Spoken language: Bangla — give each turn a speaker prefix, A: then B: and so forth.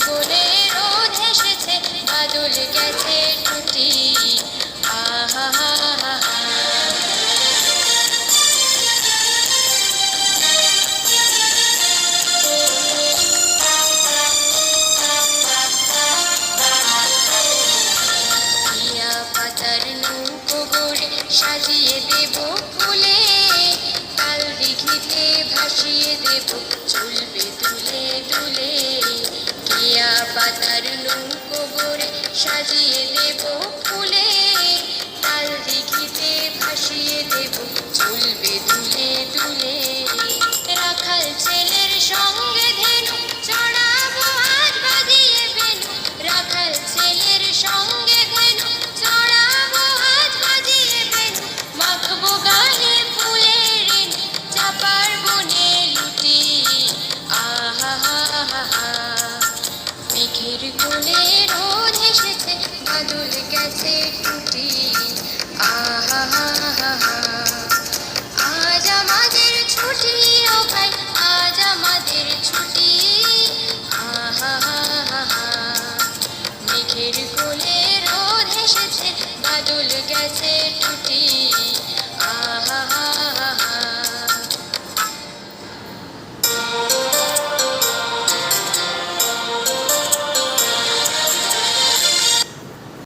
A: কোলে রোদ হেসেছে, বাদল গেছে টুটি। আহা হা হা হা। টিয়া পাতার নৌকো গড়ে সাজিয়ে দেব ফুলে, কাল দিঘিতে ভাসিয়ে দেব চলবে দুলে দুলে। টিয়া পাতার নৌকো গড়ে সাজিয়ে দেব ফুলে, কাল দিঘিতে ভাসিয়ে দেব চলবে দুলে দুলে। রাখাল ছেলের সঙ্গে ধেনু চড়াবো আজ বাজিয়ে বেনু, রাখাল ছেলের সঙ্গে ধেনু চড়াবো আজ বাজিয়ে বেনু। মাখবো গায়ে ফুলের রেণু, চাপার বনে লুটি। আহা হা হা হা। মেঘের কোলে রোদ হেসেছে, বাদল গেছে টুটি। আহা হা হা হা। আজ আমাদের ছুটি ও ভাই, আজ আমাদের ছুটি। আহা হা হা হা। মেঘের কোলে রোদ হেসেছে, বাদল গেছে টুটি।